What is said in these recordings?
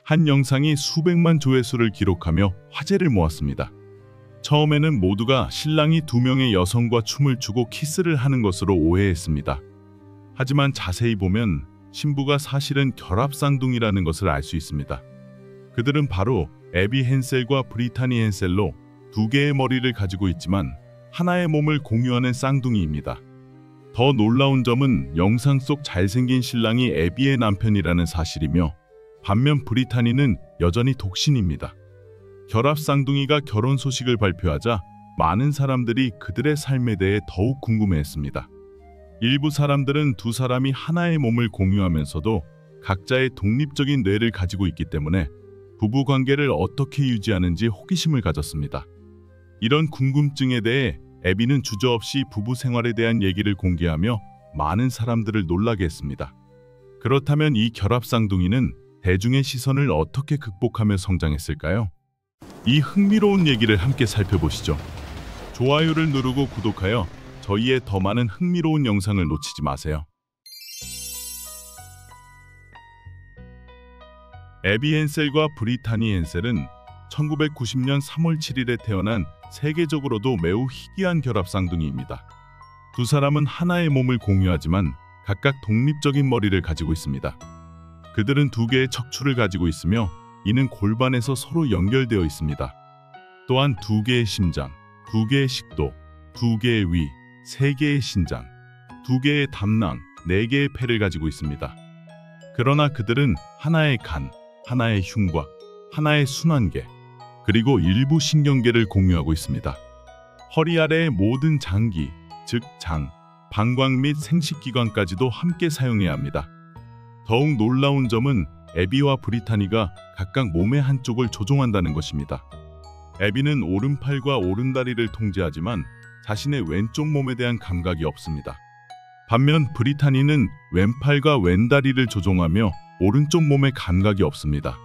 한 영상이 수백만 조회수를 기록하며 화제를 모았습니다. 처음에는 모두가 신랑이 두 명의 여성과 춤을 추고 키스를 하는 것으로 오해했습니다. 하지만 자세히 보면 신부가 사실은 결합쌍둥이라는 것을 알 수 있습니다. 그들은 바로 애비 헨셀과 브리타니 헨셀로 두 개의 머리를 가지고 있지만 하나의 몸을 공유하는 쌍둥이입니다. 더 놀라운 점은 영상 속 잘생긴 신랑이 애비의 남편이라는 사실이며 반면 브리타니는 여전히 독신입니다. 결합 쌍둥이가 결혼 소식을 발표하자 많은 사람들이 그들의 삶에 대해 더욱 궁금해했습니다. 일부 사람들은 두 사람이 하나의 몸을 공유하면서도 각자의 독립적인 뇌를 가지고 있기 때문에 부부 관계를 어떻게 유지하는지 호기심을 가졌습니다. 이런 궁금증에 대해 애비는 주저없이 부부 생활에 대한 얘기를 공개하며 많은 사람들을 놀라게 했습니다. 그렇다면 이 결합 쌍둥이는 대중의 시선을 어떻게 극복하며 성장했을까요? 이 흥미로운 얘기를 함께 살펴보시죠. 좋아요를 누르고 구독하여 저희의 더 많은 흥미로운 영상을 놓치지 마세요. 애비 헨셀과 브리타니 헨셀은 1990년 3월 7일에 태어난 세계적으로도 매우 희귀한 결합 쌍둥이입니다. 두 사람은 하나의 몸을 공유하지만 각각 독립적인 머리를 가지고 있습니다. 그들은 두 개의 척추를 가지고 있으며 이는 골반에서 서로 연결되어 있습니다. 또한 두 개의 심장, 두 개의 식도, 두 개의 위, 세 개의 신장, 두 개의 담낭, 네 개의 폐를 가지고 있습니다. 그러나 그들은 하나의 간, 하나의 흉곽, 하나의 순환계, 그리고 일부 신경계를 공유하고 있습니다. 허리 아래의 모든 장기, 즉 장, 방광 및 생식기관까지도 함께 사용해야 합니다. 더욱 놀라운 점은 애비와 브리타니가 각각 몸의 한쪽을 조종한다는 것입니다. 애비는 오른팔과 오른다리를 통제하지만 자신의 왼쪽 몸에 대한 감각이 없습니다. 반면 브리타니는 왼팔과 왼다리를 조종하며 오른쪽 몸에 감각이 없습니다.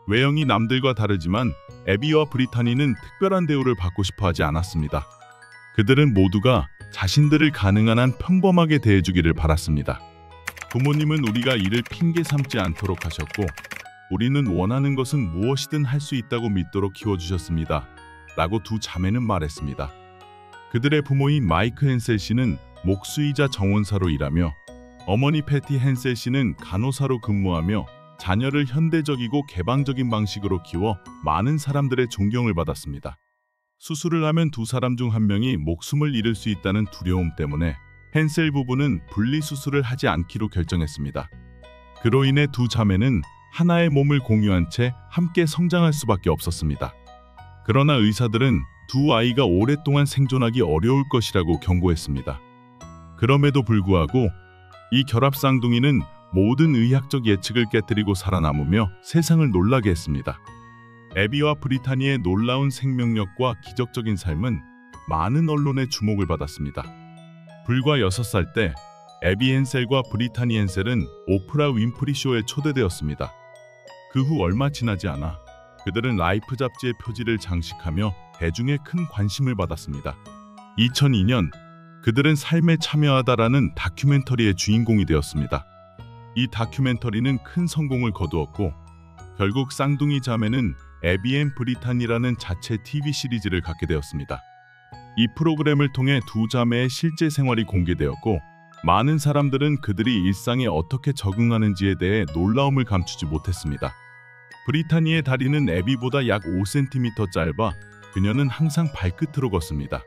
외형이 남들과 다르지만 애비와 브리타니는 특별한 대우를 받고 싶어 하지 않았습니다. 그들은 모두가 자신들을 가능한 한 평범하게 대해주기를 바랐습니다. 부모님은 우리가 이를 핑계 삼지 않도록 하셨고 우리는 원하는 것은 무엇이든 할 수 있다고 믿도록 키워주셨습니다. 라고 두 자매는 말했습니다. 그들의 부모인 마이크 헨셀 씨는 목수이자 정원사로 일하며 어머니 패티 헨셀 씨는 간호사로 근무하며 자녀를 현대적이고 개방적인 방식으로 키워 많은 사람들의 존경을 받았습니다. 수술을 하면 두 사람 중 한 명이 목숨을 잃을 수 있다는 두려움 때문에 헨셀 부부는 분리수술을 하지 않기로 결정했습니다. 그로 인해 두 자매는 하나의 몸을 공유한 채 함께 성장할 수밖에 없었습니다. 그러나 의사들은 두 아이가 오랫동안 생존하기 어려울 것이라고 경고했습니다. 그럼에도 불구하고 이 결합 쌍둥이는 모든 의학적 예측을 깨뜨리고 살아남으며 세상을 놀라게 했습니다. 애비와 브리타니의 놀라운 생명력과 기적적인 삶은 많은 언론의 주목을 받았습니다. 불과 6살 때 애비 헨셀과 브리타니 헨셀은 오프라 윈프리 쇼에 초대되었습니다. 그 후 얼마 지나지 않아 그들은 라이프 잡지의 표지를 장식하며 대중의 큰 관심을 받았습니다. 2002년 그들은 삶에 참여하다라는 다큐멘터리의 주인공이 되었습니다. 이 다큐멘터리는 큰 성공을 거두었고 결국 쌍둥이 자매는 애비 앤 브리타니라는 자체 TV 시리즈를 갖게 되었습니다. 이 프로그램을 통해 두 자매의 실제 생활이 공개되었고 많은 사람들은 그들이 일상에 어떻게 적응하는지에 대해 놀라움을 감추지 못했습니다. 브리타니의 다리는 애비보다 약 5cm 짧아 그녀는 항상 발끝으로 걷습니다.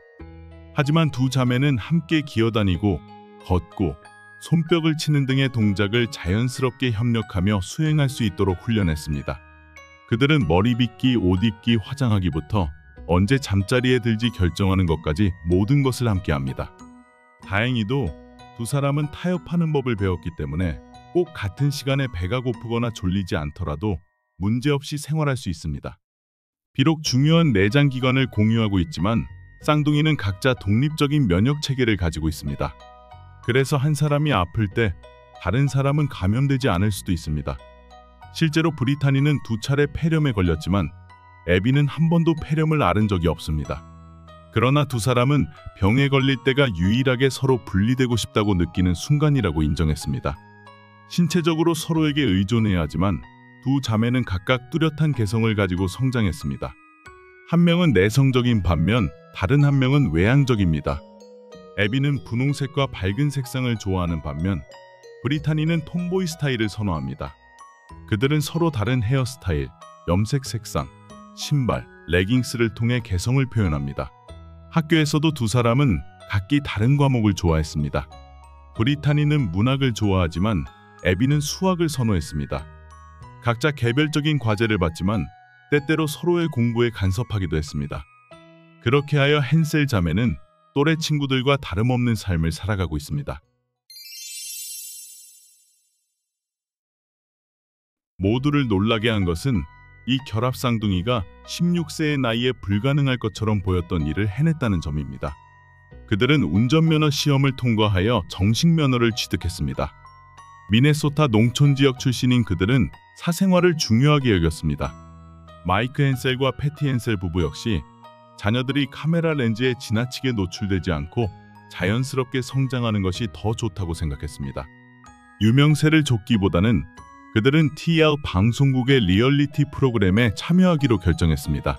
하지만 두 자매는 함께 기어다니고 걷고 손뼉을 치는 등의 동작을 자연스럽게 협력하며 수행할 수 있도록 훈련했습니다. 그들은 머리 빗기, 옷 입기, 화장하기부터 언제 잠자리에 들지 결정하는 것까지 모든 것을 함께합니다. 다행히도 두 사람은 타협하는 법을 배웠기 때문에 꼭 같은 시간에 배가 고프거나 졸리지 않더라도 문제없이 생활할 수 있습니다. 비록 중요한 내장 기관을 공유하고 있지만 쌍둥이는 각자 독립적인 면역 체계를 가지고 있습니다. 그래서 한 사람이 아플 때 다른 사람은 감염되지 않을 수도 있습니다. 실제로 브리타니는 2차례 폐렴에 걸렸지만 애비는 한 번도 폐렴을 앓은 적이 없습니다. 그러나 두 사람은 병에 걸릴 때가 유일하게 서로 분리되고 싶다고 느끼는 순간이라고 인정했습니다. 신체적으로 서로에게 의존해야 하지만 두 자매는 각각 뚜렷한 개성을 가지고 성장했습니다. 한 명은 내성적인 반면 다른 한 명은 외향적입니다. 애비는 분홍색과 밝은 색상을 좋아하는 반면 브리타니는 톰보이 스타일을 선호합니다. 그들은 서로 다른 헤어스타일, 염색 색상, 신발, 레깅스를 통해 개성을 표현합니다. 학교에서도 두 사람은 각기 다른 과목을 좋아했습니다. 브리타니는 문학을 좋아하지만 애비는 수학을 선호했습니다. 각자 개별적인 과제를 받지만 때때로 서로의 공부에 간섭하기도 했습니다. 그렇게 하여 헨셀 자매는 또래 친구들과 다름없는 삶을 살아가고 있습니다. 모두를 놀라게 한 것은 이 결합쌍둥이가 16세의 나이에 불가능할 것처럼 보였던 일을 해냈다는 점입니다. 그들은 운전면허 시험을 통과하여 정식면허를 취득했습니다. 미네소타 농촌지역 출신인 그들은 사생활을 중요하게 여겼습니다. 마이크 헨셀과 패티 헨셀 부부 역시 자녀들이 카메라 렌즈에 지나치게 노출되지 않고 자연스럽게 성장하는 것이 더 좋다고 생각했습니다. 유명세를 좇기보다는 그들은 TL 방송국의 리얼리티 프로그램에 참여하기로 결정했습니다.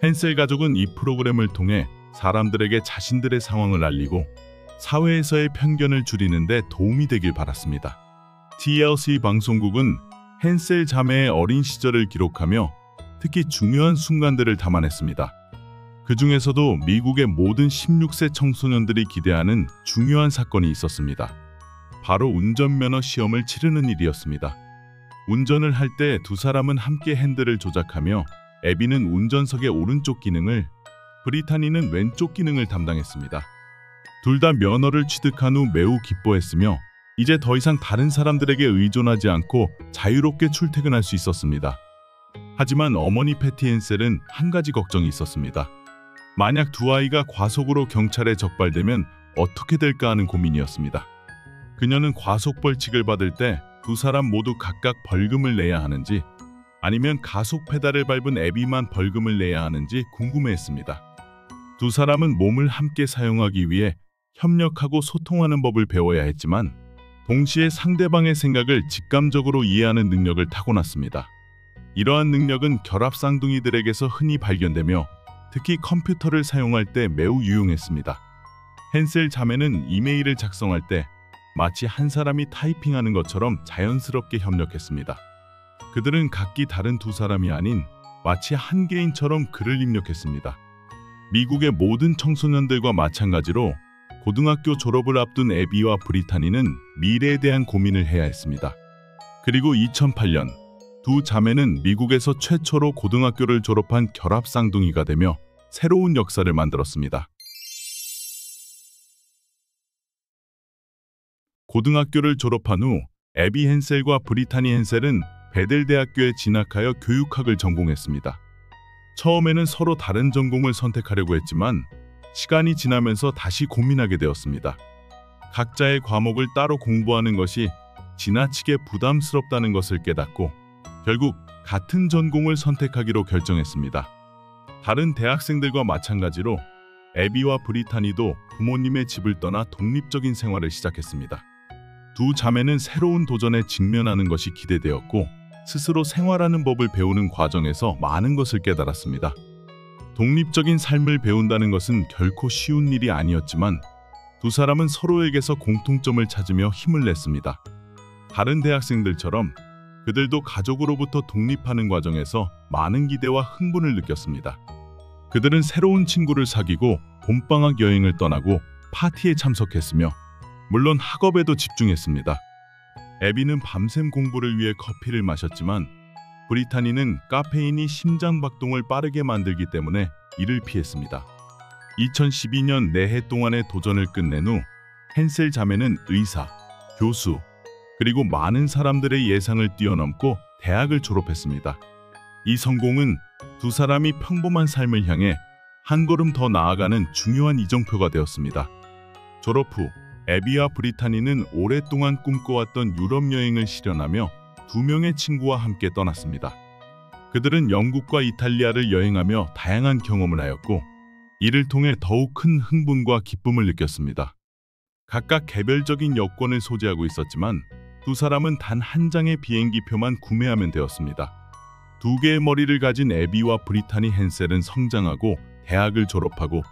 헨셀 가족은 이 프로그램을 통해 사람들에게 자신들의 상황을 알리고 사회에서의 편견을 줄이는 데 도움이 되길 바랐습니다. TLC 방송국은 헨셀 자매의 어린 시절을 기록하며 특히 중요한 순간들을 담아냈습니다. 그 중에서도 미국의 모든 16세 청소년들이 기대하는 중요한 사건이 있었습니다. 바로 운전면허 시험을 치르는 일이었습니다. 운전을 할 때 두 사람은 함께 핸들을 조작하며 애비는 운전석의 오른쪽 기능을, 브리타니는 왼쪽 기능을 담당했습니다. 둘 다 면허를 취득한 후 매우 기뻐했으며 이제 더 이상 다른 사람들에게 의존하지 않고 자유롭게 출퇴근할 수 있었습니다. 하지만 어머니 패티 헨셀은 한 가지 걱정이 있었습니다. 만약 두 아이가 과속으로 경찰에 적발되면 어떻게 될까 하는 고민이었습니다. 그녀는 과속 벌칙을 받을 때 두 사람 모두 각각 벌금을 내야 하는지 아니면 가속 페달을 밟은 애비만 벌금을 내야 하는지 궁금해했습니다. 두 사람은 몸을 함께 사용하기 위해 협력하고 소통하는 법을 배워야 했지만 동시에 상대방의 생각을 직감적으로 이해하는 능력을 타고났습니다. 이러한 능력은 결합쌍둥이들에게서 흔히 발견되며 특히 컴퓨터를 사용할 때 매우 유용했습니다. 헨셀 자매는 이메일을 작성할 때 마치 한 사람이 타이핑하는 것처럼 자연스럽게 협력했습니다. 그들은 각기 다른 두 사람이 아닌 마치 한 개인처럼 글을 입력했습니다. 미국의 모든 청소년들과 마찬가지로 고등학교 졸업을 앞둔 애비와 브리타니는 미래에 대한 고민을 해야 했습니다. 그리고 2008년 두 자매는 미국에서 최초로 고등학교를 졸업한 결합쌍둥이가 되며 새로운 역사를 만들었습니다. 고등학교를 졸업한 후 애비 헨셀과 브리타니 헨셀은 베델 대학교에 진학하여 교육학을 전공했습니다. 처음에는 서로 다른 전공을 선택하려고 했지만 시간이 지나면서 다시 고민하게 되었습니다. 각자의 과목을 따로 공부하는 것이 지나치게 부담스럽다는 것을 깨닫고 결국 같은 전공을 선택하기로 결정했습니다. 다른 대학생들과 마찬가지로 애비와 브리타니도 부모님의 집을 떠나 독립적인 생활을 시작했습니다. 두 자매는 새로운 도전에 직면하는 것이 기대되었고 스스로 생활하는 법을 배우는 과정에서 많은 것을 깨달았습니다. 독립적인 삶을 배운다는 것은 결코 쉬운 일이 아니었지만 두 사람은 서로에게서 공통점을 찾으며 힘을 냈습니다. 다른 대학생들처럼 그들도 가족으로부터 독립하는 과정에서 많은 기대와 흥분을 느꼈습니다. 그들은 새로운 친구를 사귀고 봄방학 여행을 떠나고 파티에 참석했으며 물론 학업에도 집중했습니다. 애비는 밤샘 공부를 위해 커피를 마셨지만 브리타니는 카페인이 심장 박동을 빠르게 만들기 때문에 이를 피했습니다. 2012년 4해 동안의 도전을 끝낸 후 헨셀 자매는 의사, 교수, 그리고 많은 사람들의 예상을 뛰어넘고 대학을 졸업했습니다. 이 성공은 두 사람이 평범한 삶을 향해 한 걸음 더 나아가는 중요한 이정표가 되었습니다. 졸업 후 애비와 브리타니는 오랫동안 꿈꿔왔던 유럽 여행을 실현하며 두 명의 친구와 함께 떠났습니다. 그들은 영국과 이탈리아를 여행하며 다양한 경험을 하였고 이를 통해 더욱 큰 흥분과 기쁨을 느꼈습니다. 각각 개별적인 여건을 소지하고 있었지만 두 사람은 단 한 장의 비행기표만 구매하면 되었습니다. 두 개의 머리를 가진 애비와 브리타니 헨셀은 성장하고 대학을 졸업하고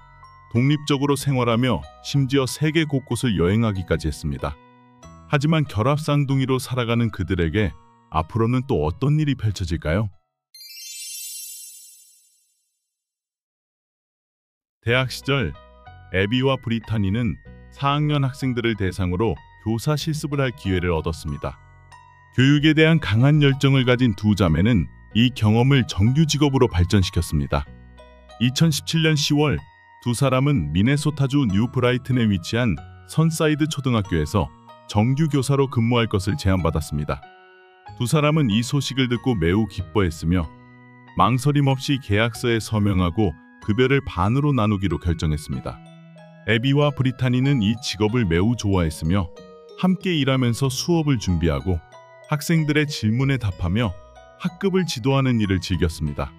독립적으로 생활하며 심지어 세계 곳곳을 여행하기까지 했습니다. 하지만 결합쌍둥이로 살아가는 그들에게 앞으로는 또 어떤 일이 펼쳐질까요? 대학 시절 애비와 브리타니는 4학년 학생들을 대상으로 교사 실습을 할 기회를 얻었습니다. 교육에 대한 강한 열정을 가진 두 자매는 이 경험을 정규 직업으로 발전시켰습니다. 2017년 10월 두 사람은 미네소타주 뉴브라이튼에 위치한 선사이드 초등학교에서 정규 교사로 근무할 것을 제안받았습니다. 두 사람은 이 소식을 듣고 매우 기뻐했으며 망설임 없이 계약서에 서명하고 급여를 반으로 나누기로 결정했습니다. 애비와 브리타니는 이 직업을 매우 좋아했으며 함께 일하면서 수업을 준비하고 학생들의 질문에 답하며 학급을 지도하는 일을 즐겼습니다.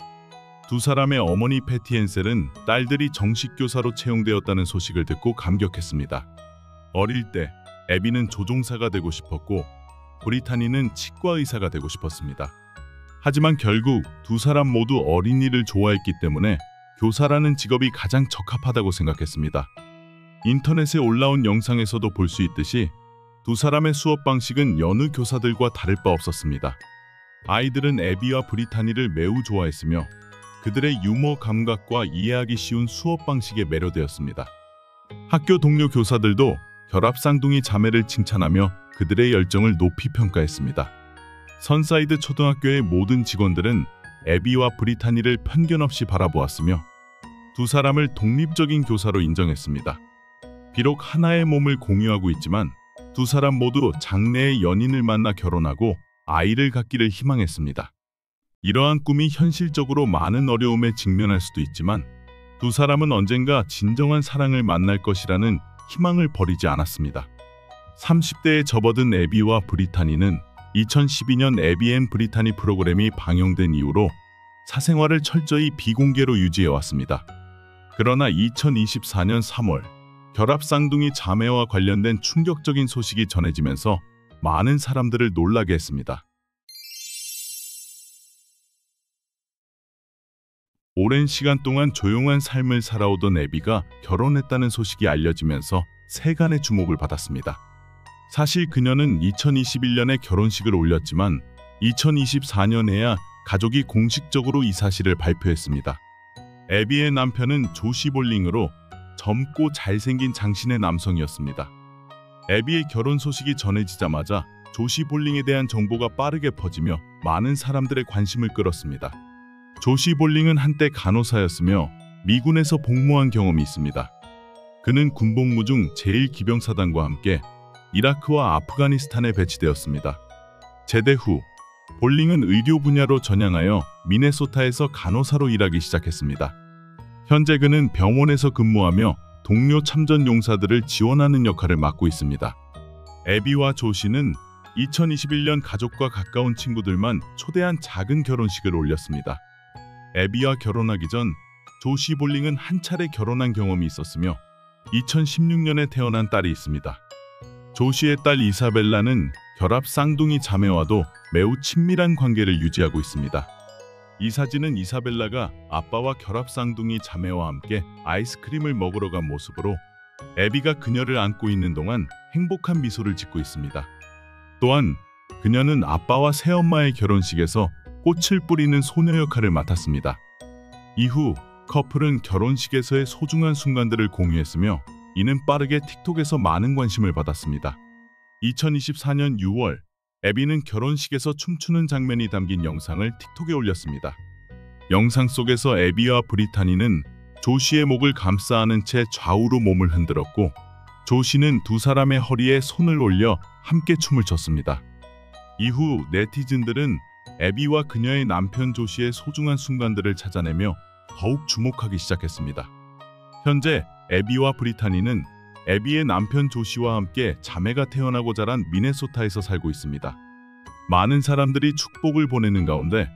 두 사람의 어머니 패티 헨셀은 딸들이 정식 교사로 채용되었다는 소식을 듣고 감격했습니다. 어릴 때 애비는 조종사가 되고 싶었고 브리타니는 치과 의사가 되고 싶었습니다. 하지만 결국 두 사람 모두 어린이를 좋아했기 때문에 교사라는 직업이 가장 적합하다고 생각했습니다. 인터넷에 올라온 영상에서도 볼 수 있듯이 두 사람의 수업 방식은 여느 교사들과 다를 바 없었습니다. 아이들은 애비와 브리타니를 매우 좋아했으며 그들의 유머 감각과 이해하기 쉬운 수업 방식에 매료되었습니다. 학교 동료 교사들도 결합쌍둥이 자매를 칭찬하며 그들의 열정을 높이 평가했습니다. 선사이드 초등학교의 모든 직원들은 애비와 브리타니를 편견 없이 바라보았으며 두 사람을 독립적인 교사로 인정했습니다. 비록 하나의 몸을 공유하고 있지만 두 사람 모두 장래의 연인을 만나 결혼하고 아이를 갖기를 희망했습니다. 이러한 꿈이 현실적으로 많은 어려움에 직면할 수도 있지만 두 사람은 언젠가 진정한 사랑을 만날 것이라는 희망을 버리지 않았습니다. 30대에 접어든 애비와 브리타니는 2012년 애비 앤 브리타니 프로그램이 방영된 이후로 사생활을 철저히 비공개로 유지해왔습니다. 그러나 2024년 3월 결합쌍둥이 자매와 관련된 충격적인 소식이 전해지면서 많은 사람들을 놀라게 했습니다. 오랜 시간 동안 조용한 삶을 살아오던 애비가 결혼했다는 소식이 알려지면서 세간의 주목을 받았습니다. 사실 그녀는 2021년에 결혼식을 올렸지만 2024년에야 가족이 공식적으로 이 사실을 발표했습니다. 애비의 남편은 조시 볼링으로 젊고 잘생긴 장신의 남성이었습니다. 애비의 결혼 소식이 전해지자마자 조시 볼링에 대한 정보가 빠르게 퍼지며 많은 사람들의 관심을 끌었습니다. 조시 볼링은 한때 간호사였으며 미군에서 복무한 경험이 있습니다. 그는 군복무 중 제1기병사단과 함께 이라크와 아프가니스탄에 배치되었습니다. 제대 후 볼링은 의료 분야로 전향하여 미네소타에서 간호사로 일하기 시작했습니다. 현재 그는 병원에서 근무하며 동료 참전 용사들을 지원하는 역할을 맡고 있습니다. 애비와 조시는 2021년 가족과 가까운 친구들만 초대한 작은 결혼식을 올렸습니다. 애비와 결혼하기 전 조시 볼링은 한 차례 결혼한 경험이 있었으며 2016년에 태어난 딸이 있습니다. 조시의 딸 이사벨라는 결합 쌍둥이 자매와도 매우 친밀한 관계를 유지하고 있습니다. 이 사진은 이사벨라가 아빠와 결합 쌍둥이 자매와 함께 아이스크림을 먹으러 간 모습으로 애비가 그녀를 안고 있는 동안 행복한 미소를 짓고 있습니다. 또한 그녀는 아빠와 새엄마의 결혼식에서 꽃을 뿌리는 소녀 역할을 맡았습니다. 이후 커플은 결혼식에서의 소중한 순간들을 공유했으며 이는 빠르게 틱톡에서 많은 관심을 받았습니다. 2024년 6월 애비는 결혼식에서 춤추는 장면이 담긴 영상을 틱톡에 올렸습니다. 영상 속에서 애비와 브리타니는 조시의 목을 감싸 안은 채 좌우로 몸을 흔들었고 조시는 두 사람의 허리에 손을 올려 함께 춤을 췄습니다. 이후 네티즌들은 애비와 그녀의 남편 조시의 소중한 순간들을 찾아내며 더욱 주목하기 시작했습니다. 현재 애비와 브리타니는 애비의 남편 조시와 함께 자매가 태어나고 자란 미네소타에서 살고 있습니다. 많은 사람들이 축복을 보내는 가운데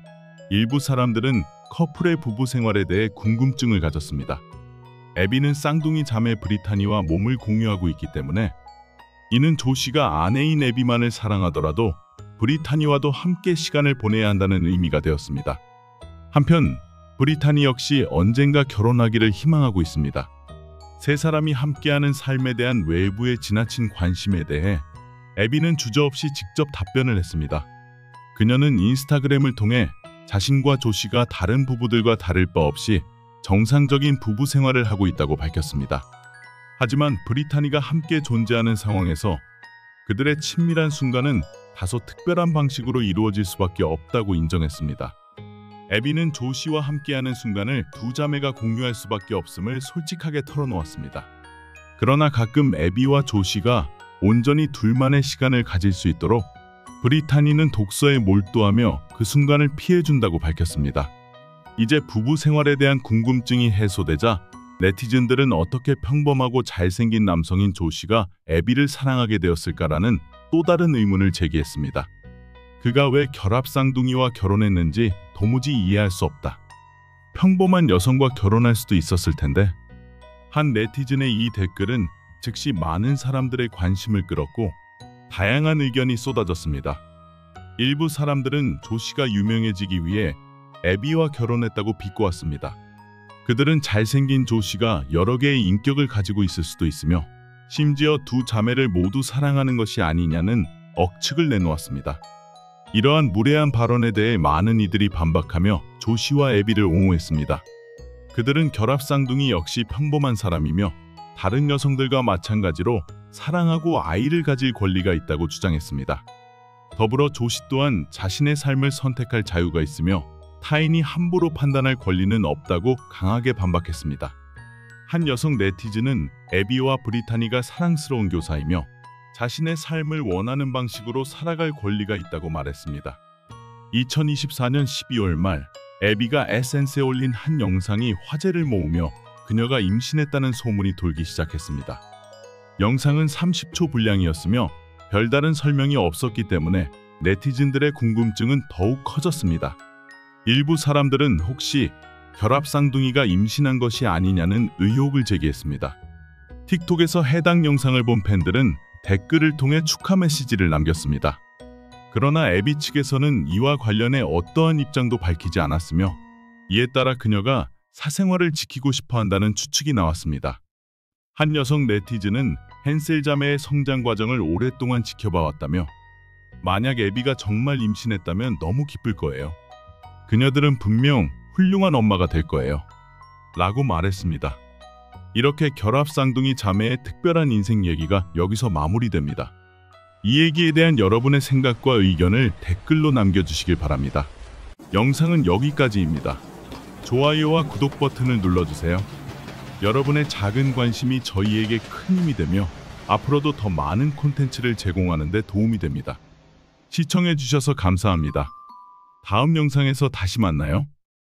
일부 사람들은 커플의 부부 생활에 대해 궁금증을 가졌습니다. 애비는 쌍둥이 자매 브리타니와 몸을 공유하고 있기 때문에 이는 조씨가 아내인 애비만을 사랑하더라도 브리타니와도 함께 시간을 보내야 한다는 의미가 되었습니다. 한편 브리타니 역시 언젠가 결혼하기를 희망하고 있습니다. 세 사람이 함께하는 삶에 대한 외부의 지나친 관심에 대해 애비는 주저없이 직접 답변을 했습니다. 그녀는 인스타그램을 통해 자신과 조씨가 다른 부부들과 다를 바 없이 정상적인 부부 생활을 하고 있다고 밝혔습니다. 하지만 브리타니가 함께 존재하는 상황에서 그들의 친밀한 순간은 다소 특별한 방식으로 이루어질 수밖에 없다고 인정했습니다. 애비는 조씨와 함께하는 순간을 두 자매가 공유할 수밖에 없음을 솔직하게 털어놓았습니다. 그러나 가끔 애비와 조씨가 온전히 둘만의 시간을 가질 수 있도록 브리타니는 독서에 몰두하며 그 순간을 피해준다고 밝혔습니다. 이제 부부 생활에 대한 궁금증이 해소되자 네티즌들은 어떻게 평범하고 잘생긴 남성인 조씨가 애비를 사랑하게 되었을까라는 또 다른 의문을 제기했습니다. 그가 왜 결합쌍둥이와 결혼했는지 도무지 이해할 수 없다. 평범한 여성과 결혼할 수도 있었을 텐데. 한 네티즌의 이 댓글은 즉시 많은 사람들의 관심을 끌었고 다양한 의견이 쏟아졌습니다. 일부 사람들은 조씨가 유명해지기 위해 애비와 결혼했다고 비꼬았습니다. 그들은 잘생긴 조씨가 여러 개의 인격을 가지고 있을 수도 있으며 심지어 두 자매를 모두 사랑하는 것이 아니냐는 억측을 내놓았습니다. 이러한 무례한 발언에 대해 많은 이들이 반박하며 조씨와 애비를 옹호했습니다. 그들은 결합쌍둥이 역시 평범한 사람이며 다른 여성들과 마찬가지로 사랑하고 아이를 가질 권리가 있다고 주장했습니다. 더불어 조씨 또한 자신의 삶을 선택할 자유가 있으며 타인이 함부로 판단할 권리는 없다고 강하게 반박했습니다. 한 여성 네티즌은 애비와 브리타니가 사랑스러운 교사이며 자신의 삶을 원하는 방식으로 살아갈 권리가 있다고 말했습니다. 2024년 12월 말 애비가 SNS에 올린 한 영상이 화제를 모으며 그녀가 임신했다는 소문이 돌기 시작했습니다. 영상은 30초 분량이었으며 별다른 설명이 없었기 때문에 네티즌들의 궁금증은 더욱 커졌습니다. 일부 사람들은 혹시 결합쌍둥이가 임신한 것이 아니냐는 의혹을 제기했습니다. 틱톡에서 해당 영상을 본 팬들은 댓글을 통해 축하 메시지를 남겼습니다. 그러나 애비 측에서는 이와 관련해 어떠한 입장도 밝히지 않았으며 이에 따라 그녀가 사생활을 지키고 싶어 한다는 추측이 나왔습니다. 한 여성 네티즌은 헨셀 자매의 성장 과정을 오랫동안 지켜봐왔다며 만약 애비가 정말 임신했다면 너무 기쁠 거예요. 그녀들은 분명 훌륭한 엄마가 될 거예요. 라고 말했습니다. 이렇게 결합쌍둥이 자매의 특별한 인생 얘기가 여기서 마무리됩니다. 이 얘기에 대한 여러분의 생각과 의견을 댓글로 남겨주시길 바랍니다. 영상은 여기까지입니다. 좋아요와 구독 버튼을 눌러주세요. 여러분의 작은 관심이 저희에게 큰 힘이 되며 앞으로도 더 많은 콘텐츠를 제공하는 데 도움이 됩니다. 시청해주셔서 감사합니다. 다음 영상에서 다시 만나요.